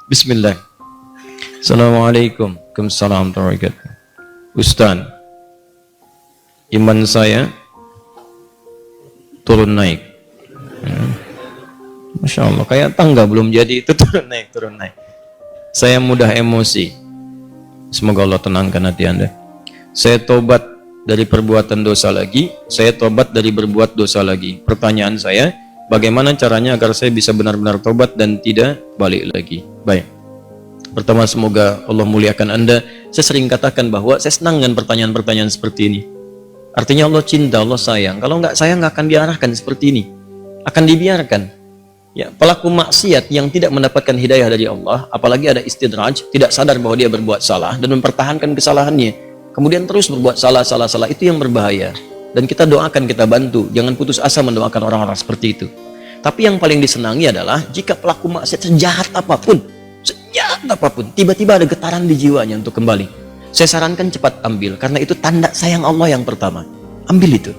Bismillah. Assalamualaikum. Waalaikumsalam warahmatullahi wabarakatuh. Ustaz, iman saya turun naik. Masya Allah, kayak tangga belum jadi itu turun naik, turun naik. Saya mudah emosi. Semoga Allah tenangkan hati Anda. Saya tobat dari perbuatan dosa lagi, saya tobat dari berbuat dosa lagi. Pertanyaan saya, bagaimana caranya agar saya bisa benar-benar tobat dan tidak balik lagi? Baik. Pertama, semoga Allah muliakan Anda. Saya sering katakan bahwa saya senang dengan pertanyaan-pertanyaan seperti ini. Artinya Allah cinta, Allah sayang. Kalau nggak sayang, nggak akan diarahkan seperti ini. Akan dibiarkan. Ya, pelaku maksiat yang tidak mendapatkan hidayah dari Allah, apalagi ada istidraj, tidak sadar bahwa dia berbuat salah dan mempertahankan kesalahannya, kemudian terus berbuat salah, itu yang berbahaya. Dan kita doakan, kita bantu. Jangan putus asa mendoakan orang-orang seperti itu. Tapi yang paling disenangi adalah jika pelaku maksiat sejahat apapun, tiba-tiba ada getaran di jiwanya untuk kembali. Saya sarankan cepat ambil, karena itu tanda sayang Allah yang pertama. Ambil itu.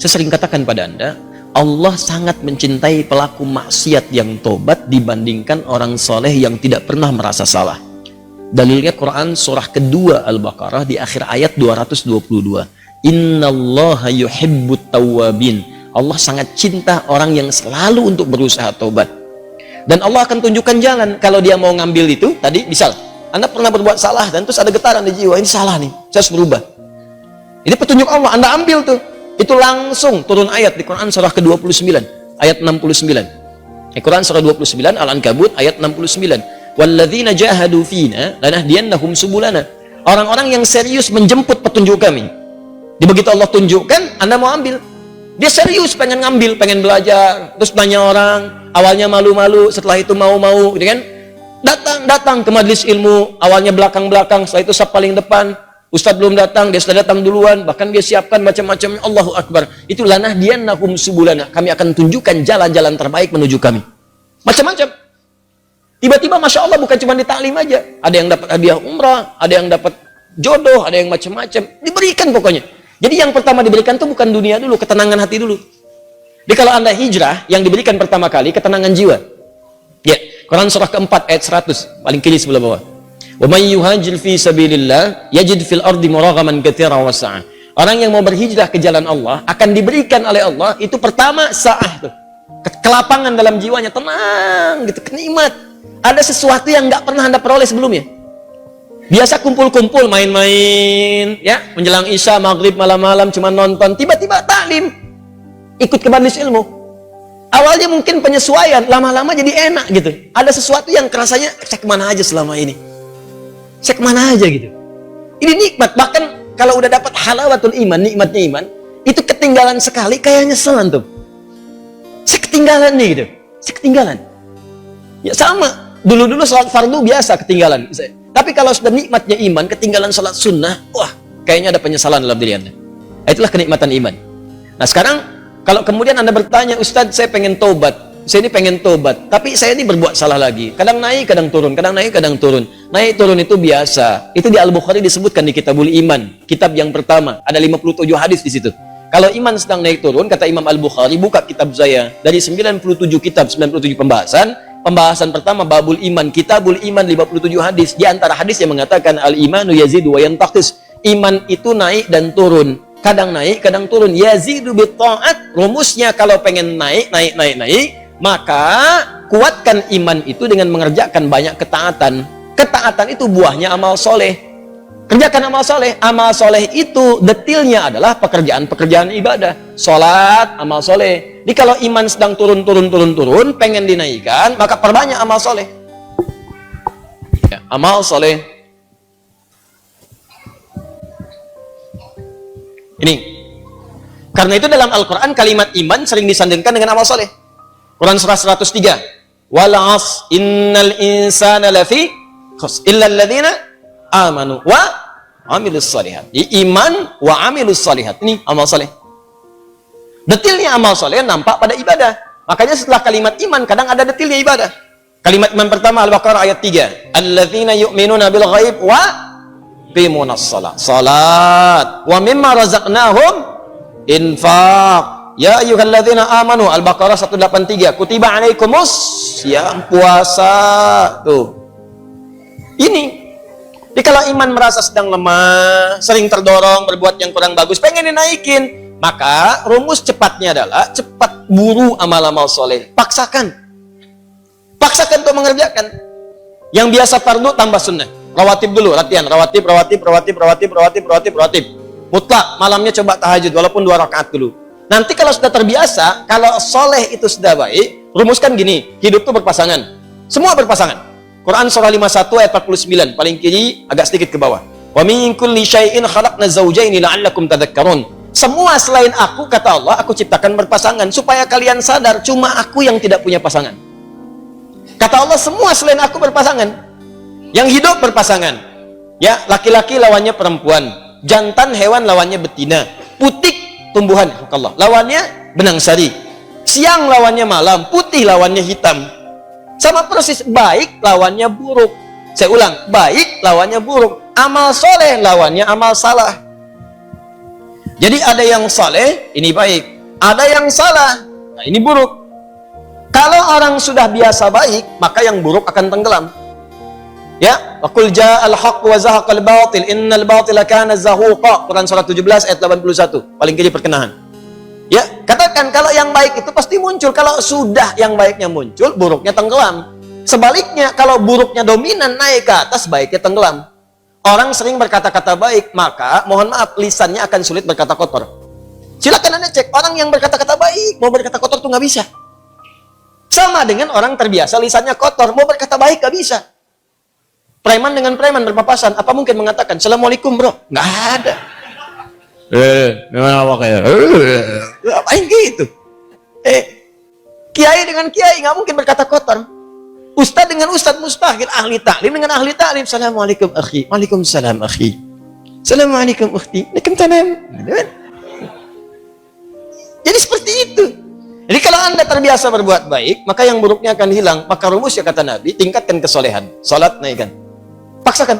Saya sering katakan pada Anda, Allah sangat mencintai pelaku maksiat yang tobat dibandingkan orang soleh yang tidak pernah merasa salah. Dalilnya Quran surah kedua Al-Baqarah di akhir ayat 222. Innallaha yuhibbut tawwabin. Allah sangat cinta orang yang selalu untuk berusaha tobat. Dan Allah akan tunjukkan jalan kalau dia mau ngambil itu. Tadi misal Anda pernah berbuat salah dan terus ada getaran di jiwa, ini salah nih, saya harus berubah. Ini petunjuk Allah, Anda ambil tuh. Itu langsung turun ayat di Quran surah ke-29 ayat 69. Quran surah 29 Al-Ankabut ayat 69. Walladzina jahadu fina lanahdiyannahum subulana. Orang-orang yang serius menjemput petunjuk kami. Begitu Allah tunjukkan, Anda mau ambil. Dia serius pengen ngambil, pengen belajar, terus tanya orang, awalnya malu-malu, setelah itu mau-mau, gitu kan? Datang ke majelis ilmu, awalnya belakang-belakang, setelah itu saf paling depan. Ustadz belum datang, dia sudah datang duluan, bahkan dia siapkan macam-macam. Allahu Akbar. Itu lanahdiyannahum subulana. Kami akan tunjukkan jalan-jalan terbaik menuju kami. Macam-macam. Tiba-tiba Masya Allah bukan cuma di taklim aja. Ada yang dapat hadiah umrah, ada yang dapat jodoh, ada yang macam-macam. Diberikan pokoknya. Jadi yang pertama diberikan itu bukan dunia dulu, ketenangan hati dulu. Jadi kalau Anda hijrah, yang diberikan pertama kali ketenangan jiwa. Ya, Quran surah keempat ayat 100, paling kiri sebelah bawah. Wa may yuhajir fi sabilillah yajid fil ardi muraghaman katsiran wa sa'ah. Orang yang mau berhijrah ke jalan Allah akan diberikan oleh Allah itu pertama sa'ah tuh. Kelapangan dalam jiwanya, tenang gitu, kenikmat. Ada sesuatu yang nggak pernah Anda peroleh sebelumnya. Biasa kumpul-kumpul, main-main, ya, menjelang Isya, maghrib, malam-malam cuma nonton, tiba-tiba taklim. Ikut ke majelis ilmu. Awalnya mungkin penyesuaian, lama-lama jadi enak gitu. Ada sesuatu yang kerasanya saya kemana aja selama ini. Saya kemana aja gitu. Ini nikmat. Bahkan kalau udah dapat halawatul iman, nikmatnya iman, itu ketinggalan sekali kayak nyeselan tuh. Saya ketinggalan nih gitu. Saya ketinggalan. Ya sama. Dulu-dulu sholat fardu biasa ketinggalan. Tapi kalau sudah nikmatnya iman, ketinggalan sholat sunnah, wah, kayaknya ada penyesalan dalam diri Anda. Itulah kenikmatan iman. Nah sekarang, kalau kemudian Anda bertanya, Ustadz saya pengen tobat. Saya ini pengen tobat, tapi saya ini berbuat salah lagi. Kadang naik, kadang turun, kadang naik, kadang turun. Naik turun itu biasa. Itu di Al-Bukhari disebutkan di Kitabul Iman, kitab yang pertama. Ada 57 hadis di situ. Kalau iman sedang naik turun, kata Imam Al-Bukhari, buka kitab saya. Dari 97 kitab, 97 pembahasan. Pembahasan pertama babul iman, Kitabul Iman 57 hadis. Di antara hadis yang mengatakan al-imanu yazidu wa yantaqis. Iman itu naik dan turun. Kadang naik, kadang turun. Yazidu bit ta'at. Rumusnya kalau pengen naik, maka kuatkan iman itu dengan mengerjakan banyak ketaatan. Ketaatan itu buahnya amal soleh. Kerjakan amal soleh. Amal soleh itu detilnya adalah pekerjaan-pekerjaan ibadah. Sholat, amal soleh. Jadi kalau iman sedang turun, pengen dinaikkan, maka perbanyak amal soleh. Ya, amal soleh. Ini. Karena itu dalam Al-Quran kalimat iman sering disandingkan dengan amal soleh. Quran surah 103. Wal 'asr innal insana lafi khusr illa alladziina amanu wa 'amilus shalihat. Iman wa 'amilus shalihat. Ini amal soleh. Detilnya amal soleh nampak pada ibadah. Makanya setelah kalimat iman kadang ada detilnya ibadah. Kalimat iman pertama Al-Baqarah ayat 3. Alladzina yu'minuna bil ghaib wa yuqimunas shalah. Salat. Wa mimma razaqnahum infaq. Ya ayyuhalladzina amanu. Al-Baqarah 183. Kutiba alaikumus yang puasa. Tuh. Ini. Jadi kalau iman merasa sedang lemah, sering terdorong berbuat yang kurang bagus, pengen dinaikin, maka rumus cepatnya adalah cepat buru amal-amal soleh. Paksakan. Paksakan untuk mengerjakan. Yang biasa fardu tambah sunnah. Rawatib dulu, latihan. Rawatib. Mutlak, malamnya coba tahajud, walaupun 2 rakaat dulu. Nanti kalau sudah terbiasa, kalau soleh itu sudah baik, rumuskan gini, hidup itu berpasangan. Semua berpasangan. Quran surah 51 ayat 49, paling kiri agak sedikit ke bawah. Wa min kulli syai'in khalaqna zawjaini la'allakum tadhakkarun. Semua selain aku, kata Allah, aku ciptakan berpasangan supaya kalian sadar cuma aku yang tidak punya pasangan. Kata Allah, semua selain aku berpasangan. Yang hidup berpasangan. Ya, laki-laki lawannya perempuan, jantan hewan lawannya betina, putik tumbuhan Allah lawannya benang sari, siang lawannya malam, putih lawannya hitam. Sama persis, baik lawannya buruk. Saya ulang, baik lawannya buruk. Amal soleh lawannya amal salah. Jadi ada yang soleh, ini baik. Ada yang salah, nah ini buruk. Kalau orang sudah biasa baik, maka yang buruk akan tenggelam. Ya, waqul ja'al haqq wa zahaqal batil innal batila kana zahuqa. Quran surah 17 ayat 81. Paling kiri perkenahan. Ya, katakan kalau yang baik itu pasti muncul. Kalau sudah yang baiknya muncul, buruknya tenggelam. Sebaliknya, kalau buruknya dominan naik ke atas, baiknya tenggelam. Orang sering berkata-kata baik, maka mohon maaf, lisannya akan sulit berkata kotor. Silakan Anda cek, orang yang berkata-kata baik, mau berkata kotor tuh nggak bisa. Sama dengan orang terbiasa lisannya kotor, mau berkata baik nggak bisa. Preman dengan preman berpapasan, apa mungkin mengatakan, Assalamualaikum bro? Nggak ada. Memang apa kayak? Apain gitu? Kiai dengan kiai nggak mungkin berkata kotor. Ustadz dengan ustadz mustahil. Ahli taklim dengan ahli taklim. Assalamualaikum akhi. Waalaikumsalam akhi. Assalamualaikum ukhti. Waalaikumsalam. Jadi seperti itu. Jadi kalau Anda terbiasa berbuat baik, maka yang buruknya akan hilang. Maka rumusnya kata Nabi, tingkatkan kesolehan. Salat naikkan. Paksakan.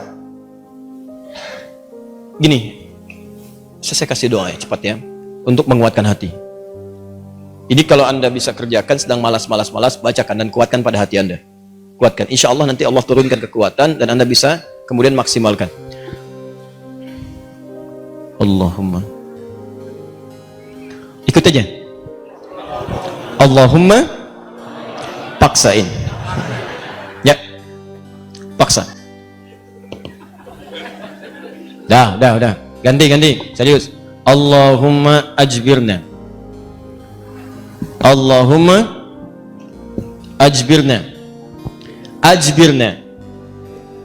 Gini. Saya kasih doa ya, cepat ya, untuk menguatkan hati. Ini kalau Anda bisa kerjakan, sedang malas, bacakan dan kuatkan pada hati Anda. Kuatkan. Insya Allah nanti Allah turunkan kekuatan dan Anda bisa kemudian maksimalkan. Allahumma. Ikut aja. Allahumma paksain. Ya. Paksa. Udah. Ganti. Serius. Allahumma ajbirna. Allahumma ajbirna. Ajbirna.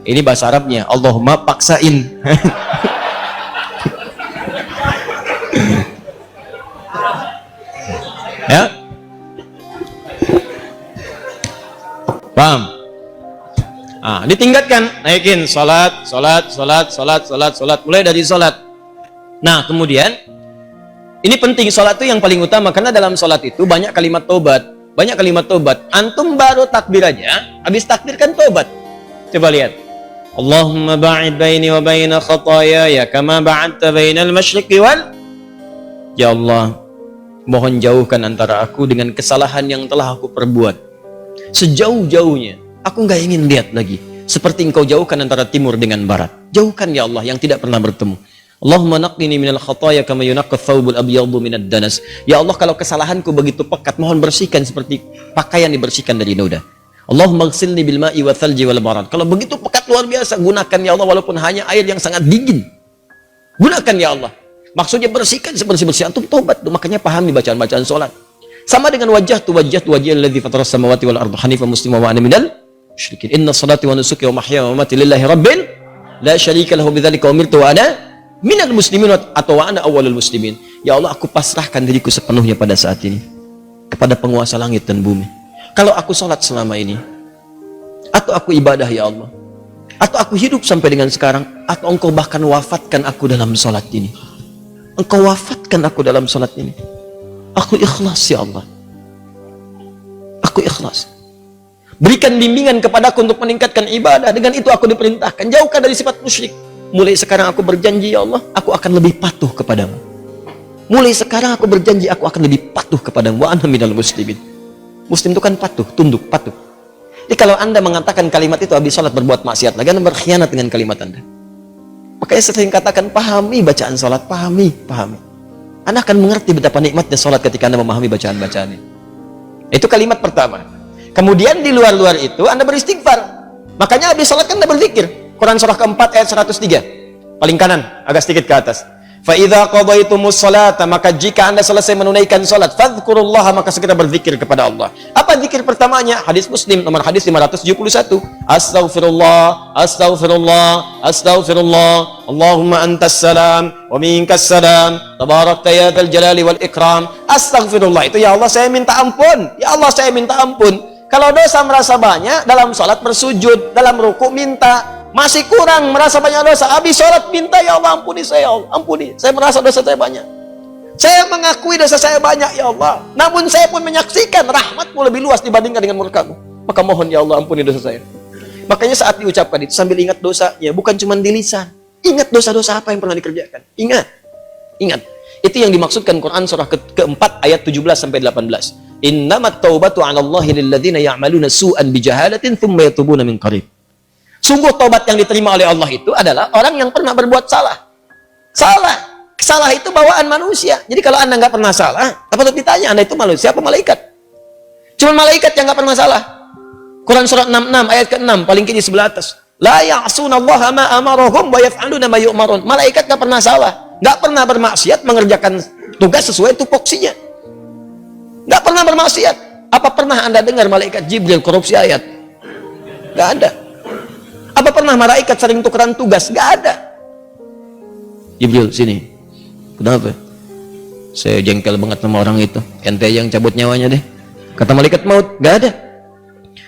Ini bahasa Arabnya. Allahumma paksain. Ya? Paham? Ditingkatkan, naikin salat, mulai dari salat. Nah, kemudian ini penting, salat itu yang paling utama karena dalam salat itu banyak kalimat tobat. Antum baru takbir aja, habis takbir kan tobat. Coba lihat. Allahumma ba'id baini wa baina khataaya kama ba'adta bainal masyriqi wal. Ya Allah, mohon jauhkan antara aku dengan kesalahan yang telah aku perbuat. Sejauh-jauhnya. Aku nggak ingin lihat lagi. Seperti engkau jauhkan antara timur dengan barat. Jauhkan ya Allah yang tidak pernah bertemu. Allahumma naqqini minal khataaya kama yunaqqa thawbul abyadu minad danas. Ya Allah, kalau kesalahanku begitu pekat, mohon bersihkan seperti pakaian dibersihkan dari noda. Allahumma ighsilni bil ma'i wa thalji wal barad. Kalau begitu pekat luar biasa, gunakan ya Allah walaupun hanya air yang sangat dingin. Gunakan ya Allah. Maksudnya bersihkan sebersih-bersih. Antum tobat tuh, makanya pahami bacaan-bacaan salat. Sama dengan wajah alladzi fataras samawati wal arda hanifan musliman wa ana minal musyrikin. Inna salati wa nusuki wa mahyaya wa mamati lillahi rabbil la syarika lahu bidzalika umirtu wa ana minal muslimin atau wa ana awwalul muslimin. Ya Allah, aku pasrahkan diriku sepenuhnya pada saat ini kepada penguasa langit dan bumi. Kalau aku salat selama ini, atau aku ibadah ya Allah, atau aku hidup sampai dengan sekarang, atau engkau bahkan wafatkan aku dalam salat ini, engkau wafatkan aku dalam salat ini, aku ikhlas ya Allah, aku ikhlas. Berikan bimbingan kepadaku untuk meningkatkan ibadah. Dengan itu aku diperintahkan, jauhkan dari sifat musyrik. Mulai sekarang aku berjanji ya Allah, aku akan lebih patuh kepadamu. Mulai sekarang aku berjanji, aku akan lebih patuh kepadamu. Wa ana minal muslimin. Muslim itu kan patuh, tunduk, patuh. Jadi kalau Anda mengatakan kalimat itu habis sholat berbuat maksiat lagi, Anda berkhianat dengan kalimat Anda. Makanya sering katakan, pahami bacaan sholat, pahami. Anda akan mengerti betapa nikmatnya sholat ketika Anda memahami bacaan-bacaannya. Itu kalimat pertama. Kemudian di luar itu Anda beristighfar. Makanya habis sholat kan Anda berzikir. Quran surah keempat ayat 103. Paling kanan, agak sedikit ke atas. فَإِذَا قَضَيْتُمُ الصَّلَاةَ, maka jika Anda selesai menunaikan salat, fadhkurullaha, maka segera berzikir kepada Allah. Apa zikir pertamanya? Hadis Muslim nomor hadis 571. Astaghfirullah, astaghfirullah, astaghfirullah. Allahumma antas salam wa minkas salam. Tabarakta ya dzal jalali wal ikram. Astaghfirullah itu ya Allah saya minta ampun. Ya Allah saya minta ampun. Kalau dosa merasa banyak dalam salat bersujud, dalam ruku minta. Masih kurang, merasa banyak dosa, habis sholat minta, ya Allah ampuni saya, ya Allah ampuni, saya merasa dosa saya banyak, saya mengakui dosa saya banyak ya Allah, namun saya pun menyaksikan rahmatmu lebih luas dibandingkan dengan murkamu, maka mohon ya Allah ampuni dosa saya. Makanya saat diucapkan itu sambil ingat dosanya, bukan cuma di lisan, ingat dosa-dosa apa yang pernah dikerjakan, ingat. Itu yang dimaksudkan Quran surah keempat ayat 17-18. Innamat taubatu 'ala Allahi lilladzina ya'maluna su'an bijahalatin thumma yatubuna min qarib. Sungguh tobat yang diterima oleh Allah itu adalah orang yang pernah berbuat salah. Salah itu bawaan manusia. Jadi kalau Anda nggak pernah salah, apa patut ditanya, Anda itu manusia apa malaikat? Cuma malaikat yang nggak pernah salah. Quran surat 66 ayat ke-6 paling kiri sebelah atas. La ya'sunallaha ma amarahum wa yaf'aluna ma yu'marun. Malaikat nggak pernah salah, nggak pernah bermaksiat, mengerjakan tugas sesuai tupoksinya. Nggak pernah bermaksiat. Apa pernah Anda dengar malaikat Jibril korupsi ayat? Nggak ada. Apa pernah malaikat sering tukeran tugas? Gak ada. Jibril, sini. Kenapa? Saya jengkel banget sama orang itu. Ente yang cabut nyawanya deh. Kata malaikat maut, gak ada.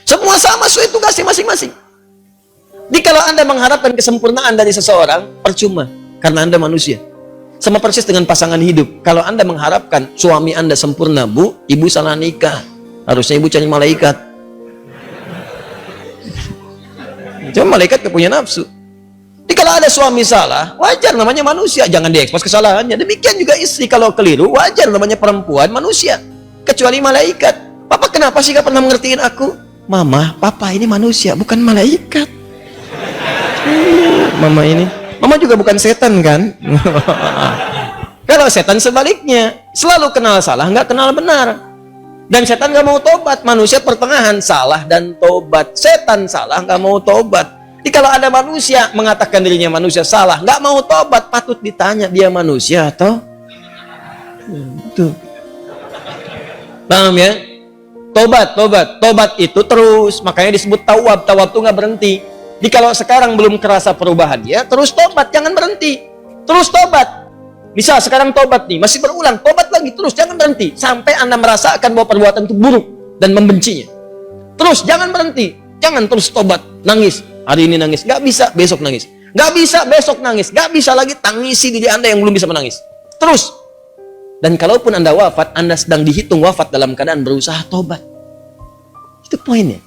Semua sama sesuai tugasnya masing-masing. Jadi kalau Anda mengharapkan kesempurnaan dari seseorang, percuma. Karena Anda manusia. Sama persis dengan pasangan hidup. Kalau Anda mengharapkan suami Anda sempurna, Bu, ibu salah nikah. Harusnya ibu cari malaikat. Cuma malaikat gak punya nafsu. Jadi kalau ada suami salah, wajar namanya manusia, jangan diekspos kesalahannya. Demikian juga istri kalau keliru, wajar namanya perempuan manusia. Kecuali malaikat. Papa kenapa sih gak pernah mengertiin aku? Mama, papa ini manusia, bukan malaikat. Mama juga bukan setan kan? Kalau setan sebaliknya, selalu kenal salah, nggak kenal benar. Dan setan nggak mau tobat. Manusia pertengahan, salah dan tobat. Setan salah, nggak mau tobat. Jadi kalau ada manusia mengatakan dirinya manusia salah, nggak mau tobat, patut ditanya dia manusia atau itu. Paham ya? Tobat itu terus. Makanya disebut tawab. Tawab itu nggak berhenti. Jadi kalau sekarang belum kerasa perubahan dia, terus tobat, jangan berhenti. Terus tobat. Bisa sekarang tobat nih, masih berulang, tobat lagi, terus jangan berhenti sampai Anda merasakan bahwa perbuatan itu buruk dan membencinya. Terus jangan berhenti, jangan terus tobat, nangis. Hari ini nangis, nggak bisa, besok nangis. Nggak bisa, besok nangis. Nggak bisa lagi, tangisi diri Anda yang belum bisa menangis. Terus. Dan kalaupun Anda wafat, Anda sedang dihitung wafat dalam keadaan berusaha tobat. Itu poinnya.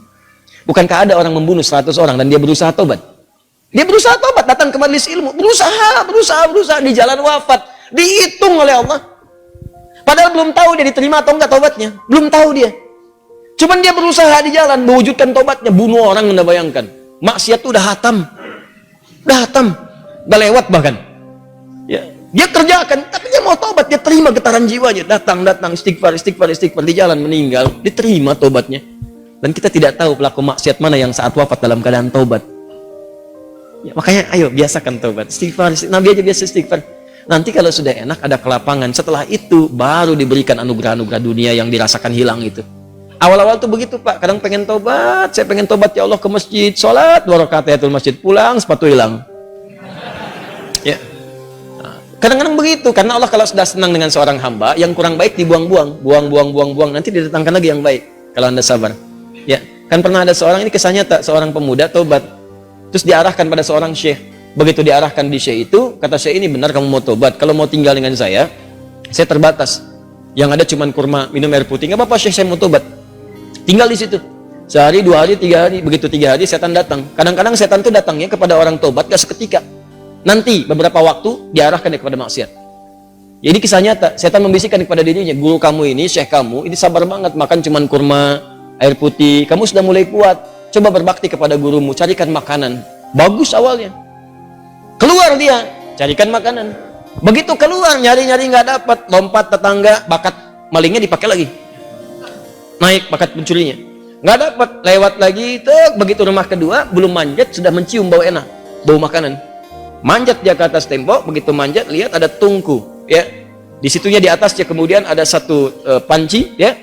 Bukankah ada orang membunuh 100 orang dan dia berusaha tobat? Dia berusaha tobat, datang ke majelis ilmu, berusaha di jalan wafat. Dihitung oleh Allah. Padahal belum tahu dia diterima atau enggak tobatnya. Belum tahu dia. Cuman dia berusaha di jalan mewujudkan tobatnya. Bunuh orang, Anda bayangkan. Maksiat itu udah hatam. Udah lewat bahkan. Ya. Dia kerjakan, tapi dia mau tobat. Dia terima getaran jiwanya. Datang, istighfar. Di jalan meninggal. Diterima tobatnya. Dan kita tidak tahu pelaku maksiat mana yang saat wafat dalam keadaan tobat. Ya, makanya ayo biasakan tobat. Istighfar. Nabi aja biasa istighfar. Nanti kalau sudah enak ada kelapangan, setelah itu baru diberikan anugerah-anugerah dunia yang dirasakan hilang itu. Awal-awal tuh begitu Pak, kadang pengen tobat, saya pengen tobat ya Allah ke masjid, sholat 2 rakaat tahiyatul masjid, pulang sepatu hilang. Ya. Kadang-kadang begitu, karena Allah kalau sudah senang dengan seorang hamba, yang kurang baik dibuang-buang, buang, nanti didatangkan lagi yang baik, kalau Anda sabar. Ya, kan pernah ada seorang, ini kisahnya seorang pemuda tobat, terus diarahkan pada seorang syekh. Begitu diarahkan di syekh itu, kata syekh ini benar kamu mau tobat. Kalau mau tinggal dengan saya terbatas. Yang ada cuma kurma, minum air putih. Nggak apa-apa syekh, saya mau tobat. Tinggal di situ. Sehari, 2 hari, 3 hari. Begitu 3 hari setan datang. Kadang-kadang setan itu datangnya kepada orang tobat gak seketika. Nanti beberapa waktu diarahkan kepada maksiat. Jadi kisah nyata, setan membisikkan kepada dirinya, guru kamu ini, syekh kamu, ini sabar banget makan cuma kurma, air putih. Kamu sudah mulai kuat. coba berbakti kepada gurumu, carikan makanan. Bagus awalnya. Keluar dia, carikan makanan. Begitu keluar, nyari-nyari nggak dapat, lompat tetangga, bakat malingnya dipakai lagi. Naik bakat pencurinya. Nggak dapat, lewat lagi, begitu rumah kedua, belum manjat, sudah mencium bau enak, bau makanan. Manjat dia ke atas tembok, begitu manjat, lihat ada tungku, ya. Di situnya di atasnya kemudian ada satu panci, ya.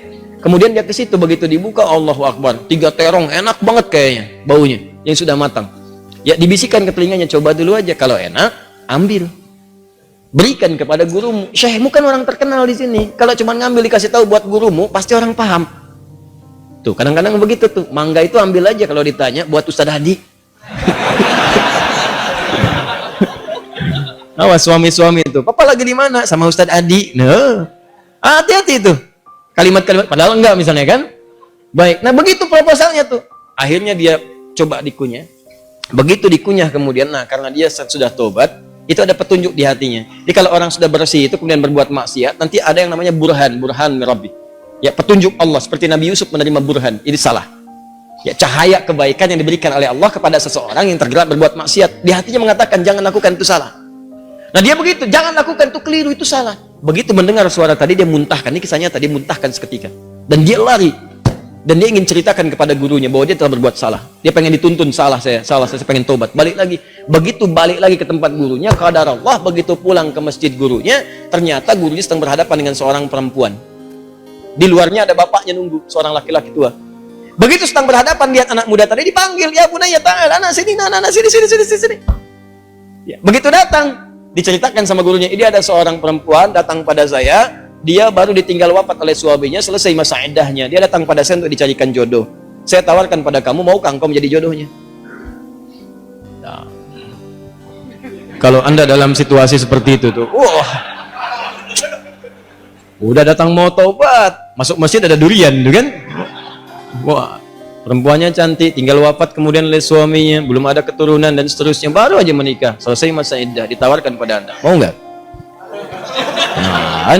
Kemudian dia ke situ, begitu dibuka, Allahu Akbar, 3 terong, enak banget kayaknya, baunya, yang sudah matang. Ya, dibisikkan ke telinganya, coba dulu aja, kalau enak, ambil. Berikan kepada gurumu. Syekhmu kan orang terkenal di sini. Kalau cuma ngambil dikasih tahu buat gurumu, pasti orang paham. Tuh, kadang-kadang begitu tuh. Mangga itu ambil aja kalau ditanya buat Ustaz Hadi. Awas suami-suami itu. Papa lagi di mana? Sama Ustaz Adi. Nah, hati-hati itu. Kalimat-kalimat padahal enggak misalnya kan? Baik. Nah, begitu proposalnya tuh. Akhirnya dia coba dikunyah. Begitu dikunyah kemudian, nah karena dia sudah tobat, itu ada petunjuk di hatinya. Jadi kalau orang sudah bersih itu kemudian berbuat maksiat, nanti ada yang namanya burhan mirabbi. Ya, petunjuk Allah seperti Nabi Yusuf menerima burhan. Ini salah. Ya, cahaya kebaikan yang diberikan oleh Allah kepada seseorang yang tergerak berbuat maksiat. Di hatinya mengatakan jangan lakukan itu salah. Nah, dia begitu, jangan lakukan itu keliru, itu salah. Begitu mendengar suara tadi dia muntahkan. Ini kisahnya tadi, muntahkan seketika. Dan dia lari. Dan dia ingin ceritakan kepada gurunya bahwa dia telah berbuat salah. Dia pengen dituntun, salah saya pengen tobat. Balik lagi. Begitu balik lagi ke tempat gurunya, qadar Allah, begitu pulang ke masjid gurunya, ternyata gurunya sedang berhadapan dengan seorang perempuan. Di luarnya ada bapaknya nunggu, seorang laki-laki tua. Begitu sedang berhadapan, lihat anak muda tadi dipanggil, ya bunaya ta'ala, anak sini, sini. Ya, begitu datang, diceritakan sama gurunya, ini ada seorang perempuan datang pada saya, dia baru ditinggal wafat oleh suaminya, selesai masa iddahnya, dia datang pada saya untuk dicarikan jodoh. Saya tawarkan pada kamu, maukah engkau menjadi jodohnya? Nah, kalau anda dalam situasi seperti itu tuh, udah datang mau taubat, masuk masjid ada durian tuh kan? Wah, perempuannya cantik, tinggal wafat kemudian oleh suaminya, belum ada keturunan dan seterusnya, baru aja menikah, selesai masa iddah, ditawarkan pada anda, mau nggak? Nah,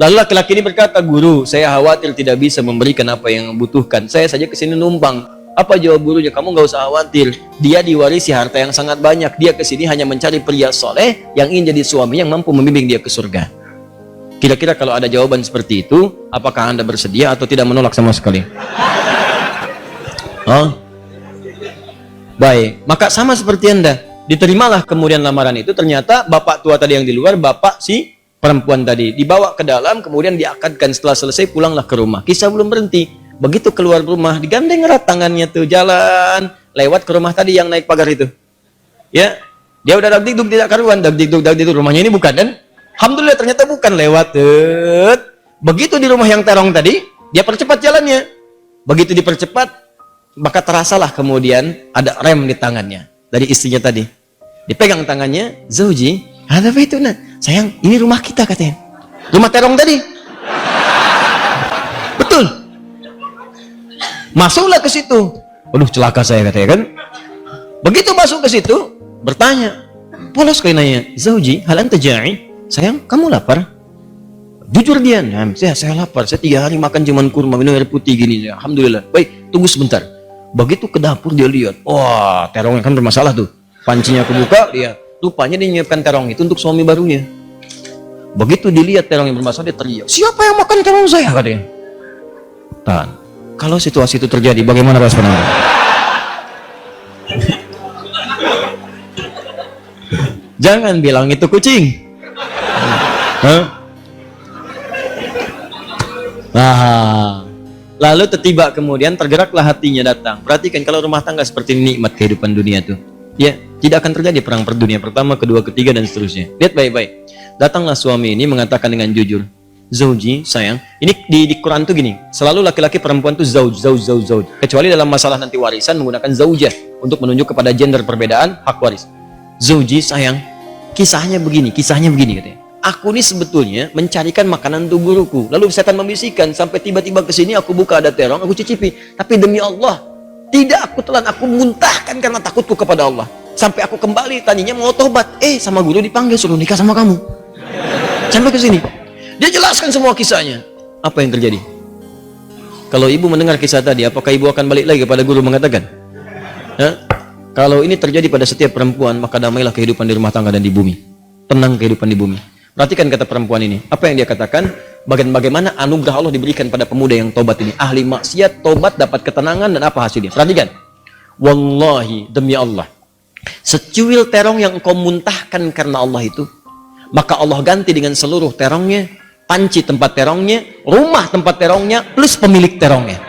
lalu laki-laki ini berkata, guru, saya khawatir tidak bisa memberikan apa yang butuhkan, saya saja kesini numpang. Apa jawab gurunya? Kamu nggak usah khawatir, dia diwarisi harta yang sangat banyak, dia kesini hanya mencari pria soleh yang ingin jadi suami yang mampu membimbing dia ke surga. Kira-kira kalau ada jawaban seperti itu, apakah anda bersedia atau tidak menolak sama sekali? Oh, baik, maka sama seperti anda, diterimalah kemudian lamaran itu. Ternyata bapak tua tadi yang di luar, bapak si perempuan tadi, dibawa ke dalam, kemudian diakadkan. Setelah selesai pulanglah ke rumah. Kisah belum berhenti. Begitu keluar rumah, digandeng erat tangannya tuh, jalan lewat ke rumah tadi yang naik pagar itu. Ya, dia udah dagdikduk tidak karuan, dagdikduk rumahnya ini bukan, dan alhamdulillah ternyata bukan, lewat. Begitu di rumah yang terong tadi, dia percepat jalannya. Begitu dipercepat, maka terasalah kemudian ada rem di tangannya dari istrinya tadi. Dipegang tangannya, zauji, ada apa itu nak? Sayang, ini rumah kita katanya. Rumah terong tadi. Betul. Masuklah ke situ. Waduh, celaka saya katanya kan. Begitu masuk ke situ, bertanya, polos kayak nanya, zauji, hal anta ja'i? Sayang, kamu lapar? Jujur dia, nah, saya lapar. Saya 3 hari makan cuman kurma, minum air putih gini. Alhamdulillah. Baik, tunggu sebentar. Begitu ke dapur dia lihat, wah, terongnya kan bermasalah tuh. Pancinya kebuka, dia rupanya dia menyiapkan terong itu untuk suami barunya. Begitu dilihat terong yang bermasalah, dia teriak, siapa yang makan terong saya katanya. Tahan. Kalau situasi itu terjadi, bagaimana respon Anda? Jangan bilang itu kucing. Nah, lalu tiba kemudian tergeraklah hatinya datang. Perhatikan kalau rumah tangga seperti ini, nikmat kehidupan dunia tuh. Ya, tidak akan terjadi perang per dunia pertama, kedua, ketiga dan seterusnya. Lihat baik-baik. Datanglah suami ini mengatakan dengan jujur, zauji, sayang. Ini di Quran tuh gini, selalu laki-laki perempuan tuh zauj. Kecuali dalam masalah nanti warisan menggunakan zaujah untuk menunjuk kepada gender perbedaan hak waris. Zauji, sayang. Kisahnya begini katanya. Aku ini sebetulnya mencarikan makanan untuk guruku. Lalu setan membisikkan sampai tiba-tiba ke sini aku buka ada terong, aku cicipi. Tapi demi Allah, tidak aku telan, aku muntahkan karena takutku kepada Allah. Sampai aku kembali tadinya mau tobat, sama guru dipanggil suruh nikah sama kamu. Sampai ke sini. Dia jelaskan semua kisahnya. Apa yang terjadi? Kalau ibu mendengar kisah tadi, apakah ibu akan balik lagi kepada guru mengatakan? Hah? Kalau ini terjadi pada setiap perempuan, maka damailah kehidupan di rumah tangga dan di bumi. Tenang kehidupan di bumi. Perhatikan kata perempuan ini. Apa yang dia katakan? Bagaimana anugerah Allah diberikan pada pemuda yang tobat ini. Ahli maksiat, tobat, dapat ketenangan, dan apa hasilnya? Perhatikan. Wallahi, demi Allah. Secuil terong yang engkau muntahkan karena Allah itu, maka Allah ganti dengan seluruh terongnya, panci tempat terongnya, rumah tempat terongnya, plus pemilik terongnya.